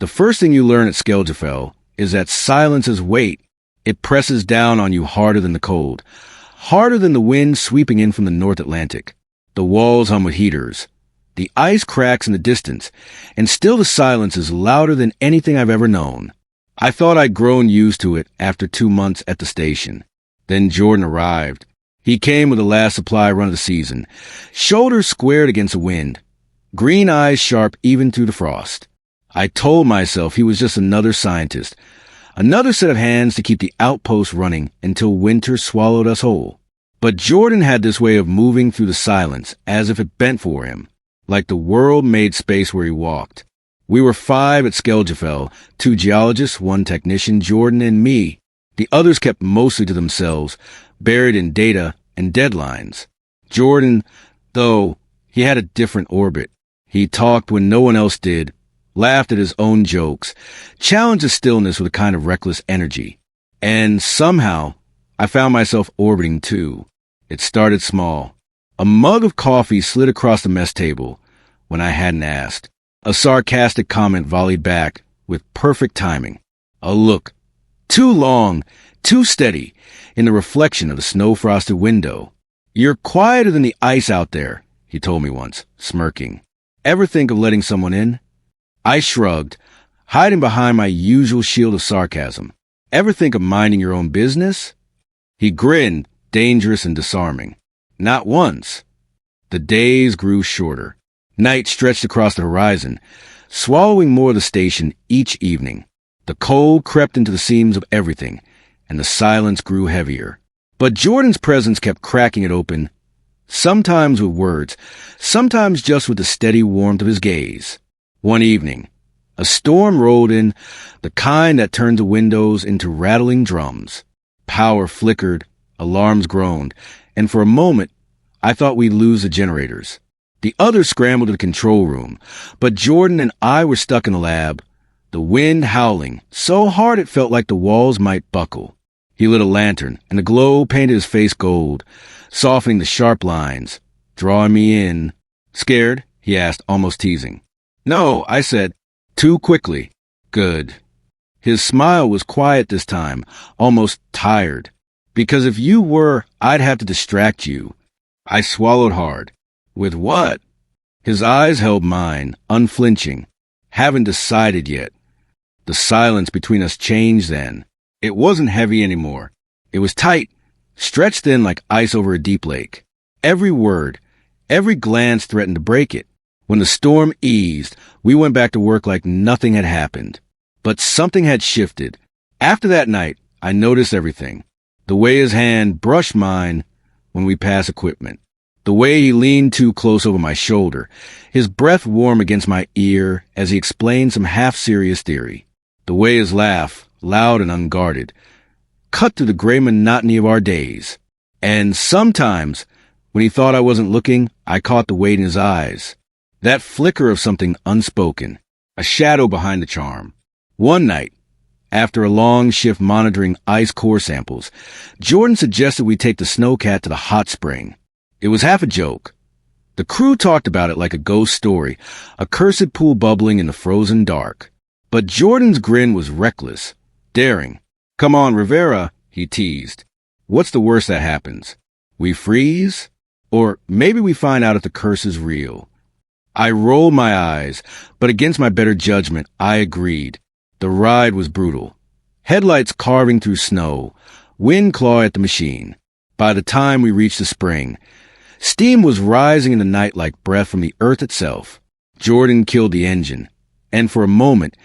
The first thing you learn at Skelgerfell is that silence is weight. It presses down on you harder than the cold, harder than the wind sweeping in from the North Atlantic. The walls hum with heaters. The ice cracks in the distance, and still the silence is louder than anything I've ever known. I thought I'd grown used to it after 2 months at the station. Then Jordan arrived. He came with the last supply run of the season, shoulders squared against the wind, green eyes sharp even through the frost. I told myself he was just another scientist, another set of hands to keep the outpost running until winter swallowed us whole. But Jordan had this way of moving through the silence as if it bent for him, like the world made space where he walked. We were 5 at Skelgerfell, 2 geologists, 1 technician, Jordan and me. The others kept mostly to themselves, buried in data and deadlines. Jordan, though, he had a different orbit. He talked when no one else did, laughed at his own jokes, challenged the stillness with a kind of reckless energy. And somehow, I found myself orbiting too. It started small. A mug of coffee slid across the mess table when I hadn't asked. A sarcastic comment volleyed back with perfect timing. A look, too long, too steady, in the reflection of the snow-frosted window. "You're quieter than the ice out there," he told me once, smirking. "Ever think of letting someone in?" I shrugged, hiding behind my usual shield of sarcasm. "Ever think of minding your own business?" He grinned, dangerous and disarming. "Not once." The days grew shorter. Night stretched across the horizon, swallowing more of the station each evening. The cold crept into the seams of everything, and the silence grew heavier. But Jordan's presence kept cracking it open, sometimes with words, sometimes just with the steady warmth of his gaze. One evening, a storm rolled in, the kind that turned the windows into rattling drums. Power flickered, alarms groaned, and for a moment, I thought we'd lose the generators. The others scrambled to the control room, but Jordan and I were stuck in the lab, the wind howling, so hard it felt like the walls might buckle. He lit a lantern, and the glow painted his face gold, softening the sharp lines, drawing me in. "Scared?" he asked, almost teasing. "No," I said, too quickly. "Good." His smile was quiet this time, almost tired. "Because if you were, I'd have to distract you." I swallowed hard. "With what?" His eyes held mine, unflinching. "Haven't decided yet." The silence between us changed then. It wasn't heavy anymore. It was tight, stretched thin like ice over a deep lake. Every word, every glance threatened to break it. When the storm eased, we went back to work like nothing had happened. But something had shifted. After that night, I noticed everything. The way his hand brushed mine when we passed equipment. The way he leaned too close over my shoulder, his breath warm against my ear as he explained some half-serious theory. The way his laugh, loud and unguarded, cut through the gray monotony of our days. And sometimes, when he thought I wasn't looking, I caught the weight in his eyes. That flicker of something unspoken, a shadow behind the charm. One night, after a long shift monitoring ice core samples, Jordan suggested we take the snowcat to the hot spring. It was half a joke. The crew talked about it like a ghost story, a cursed pool bubbling in the frozen dark. But Jordan's grin was reckless, daring. "Come on, Rivera," he teased. "What's the worst that happens? We freeze? Or maybe we find out if the curse is real." I rolled my eyes, but against my better judgment, I agreed. The ride was brutal. Headlights carving through snow, wind clawing at the machine. By the time we reached the spring, steam was rising in the night like breath from the earth itself. Jordan killed the engine, and for a moment,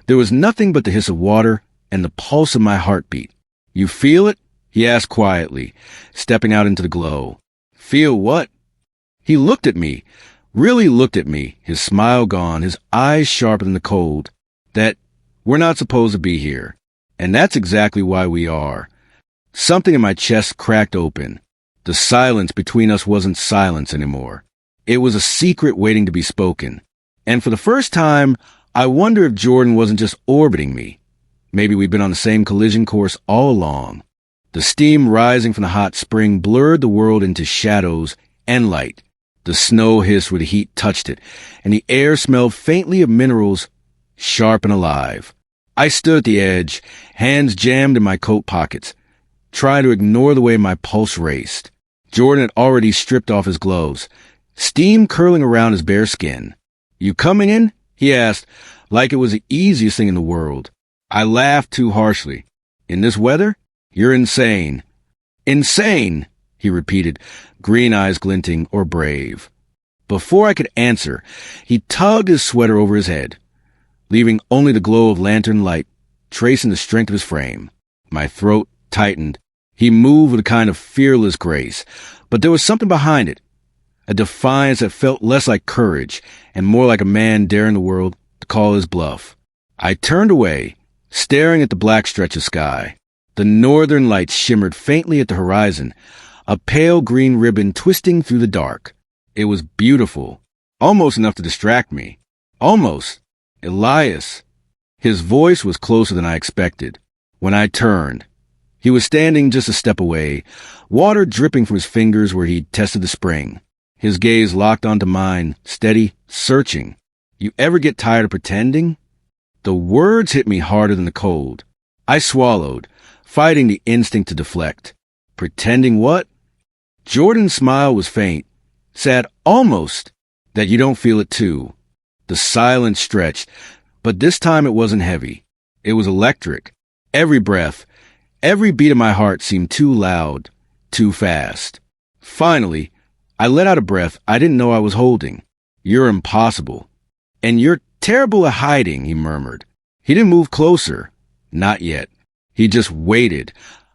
there was nothing but the hiss of water and the pulse of my heartbeat. "You feel it?" he asked quietly, stepping out into the glow. "Feel what?" He looked at me, really looked at me, his smile gone, his eyes sharper than the cold. "That we're not supposed to be here. And that's exactly why we are." Something in my chest cracked open. The silence between us wasn't silence anymore. It was a secret waiting to be spoken. And for the first time, I wonder if Jordan wasn't just orbiting me. Maybe we'd been on the same collision course all along. The steam rising from the hot spring blurred the world into shadows and light. The snow hissed where the heat touched it, and the air smelled faintly of minerals sharp and alive. I stood at the edge, hands jammed in my coat pockets, trying to ignore the way my pulse raced. Jordan had already stripped off his gloves, steam curling around his bare skin. "You coming in?" he asked, like it was the easiest thing in the world. I laughed too harshly. "In this weather? You're insane." "Insane," he repeated, green eyes glinting, or brave. Before I could answer, he tugged his sweater over his head, leaving only the glow of lantern light tracing the strength of his frame. My throat tightened. He moved with a kind of fearless grace, but there was something behind it, a defiance that felt less like courage and more like a man daring the world to call his bluff. I turned away, staring at the black stretch of sky. The northern lights shimmered faintly at the horizon, a pale green ribbon twisting through the dark. It was beautiful, almost enough to distract me. Almost. Elias. His voice was closer than I expected. When I turned, he was standing just a step away, water dripping from his fingers where he'd tested the spring. His gaze locked onto mine, steady, searching. "You ever get tired of pretending?" The words hit me harder than the cold. I swallowed, fighting the instinct to deflect. "Pretending what?" Jordan's smile was faint, sad almost that you don't feel it too. The silence stretched, but this time it wasn't heavy. It was electric. Every breath, every beat of my heart seemed too loud, too fast. Finally, I let out a breath I didn't know I was holding. "You're impossible. And you're terrible at hiding," he murmured. He didn't move closer. Not yet. He just waited,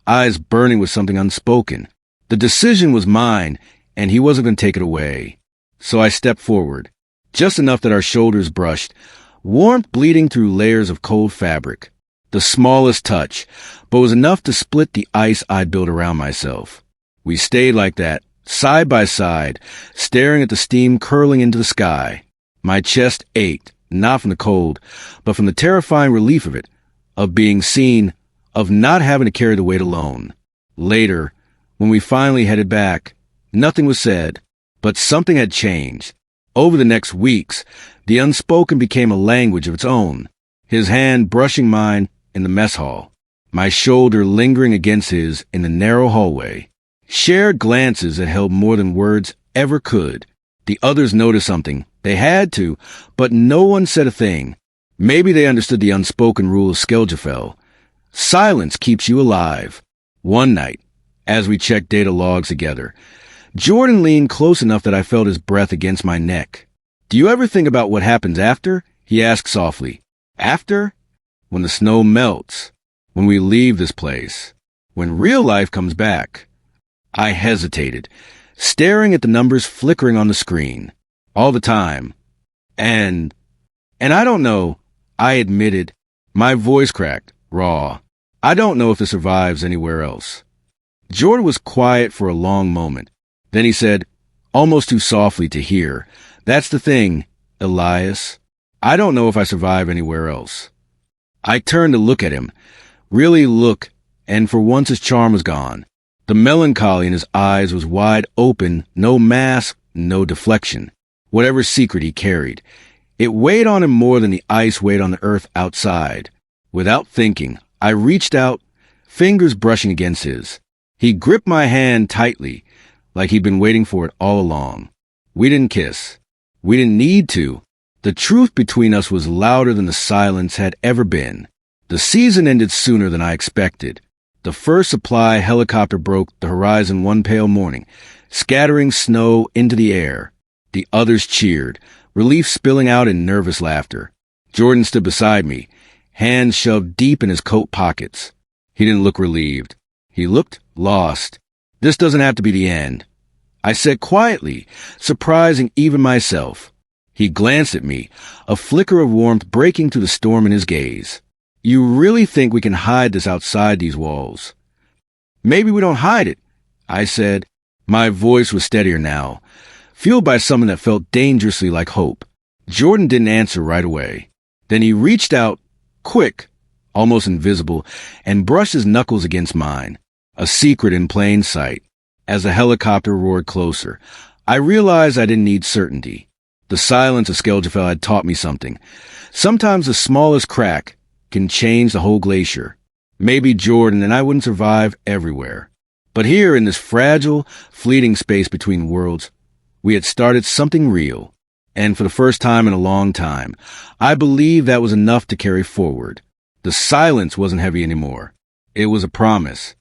eyes burning with something unspoken. The decision was mine, and he wasn't going to take it away. So I stepped forward, just enough that our shoulders brushed, warmth bleeding through layers of cold fabric. The smallest touch, but was enough to split the ice I'd built around myself. We stayed like that, side by side, staring at the steam curling into the sky. My chest ached, not from the cold, but from the terrifying relief of it, of being seen, of not having to carry the weight alone. Later, when we finally headed back, nothing was said, but something had changed. Over the next weeks, the unspoken became a language of its own, his hand brushing mine in the mess hall, my shoulder lingering against his in the narrow hallway. Shared glances that held more than words ever could. The others noticed something. They had to, but no one said a thing. Maybe they understood the unspoken rule of Skelgerfell. Silence keeps you alive. One night, as we checked data logs together, Jordan leaned close enough that I felt his breath against my neck. "Do you ever think about what happens after?" he asked softly. "After?" "When the snow melts. When we leave this place. When real life comes back." I hesitated, staring at the numbers flickering on the screen. "All the time. And I don't know," I admitted, my voice cracked, raw. "I don't know if it survives anywhere else." Jordan was quiet for a long moment. Then he said, almost too softly to hear, "That's the thing, Elias. I don't know if I survive anywhere else." I turned to look at him, really look, and for once his charm was gone. The melancholy in his eyes was wide open, no mask, no deflection. Whatever secret he carried, it weighed on him more than the ice weighed on the earth outside. Without thinking, I reached out, fingers brushing against his. He gripped my hand tightly, like he'd been waiting for it all along. We didn't kiss. We didn't need to. The truth between us was louder than the silence had ever been. The season ended sooner than I expected. The first supply helicopter broke the horizon one pale morning, scattering snow into the air. The others cheered, relief spilling out in nervous laughter. Jordan stood beside me, hands shoved deep in his coat pockets. He didn't look relieved. He looked lost. "This doesn't have to be the end," I said quietly, surprising even myself. He glanced at me, a flicker of warmth breaking through the storm in his gaze. "You really think we can hide this outside these walls?" "Maybe we don't hide it," I said. My voice was steadier now, fueled by something that felt dangerously like hope. Jordan didn't answer right away. Then he reached out, quick, almost invisible, and brushed his knuckles against mine. A secret in plain sight. As the helicopter roared closer, I realized I didn't need certainty. The silence of Skelgerfell had taught me something. Sometimes the smallest crack can change the whole glacier. Maybe Jordan and I wouldn't survive everywhere. But here in this fragile, fleeting space between worlds, we had started something real. And for the first time in a long time, I believe that was enough to carry forward. The silence wasn't heavy anymore. It was a promise.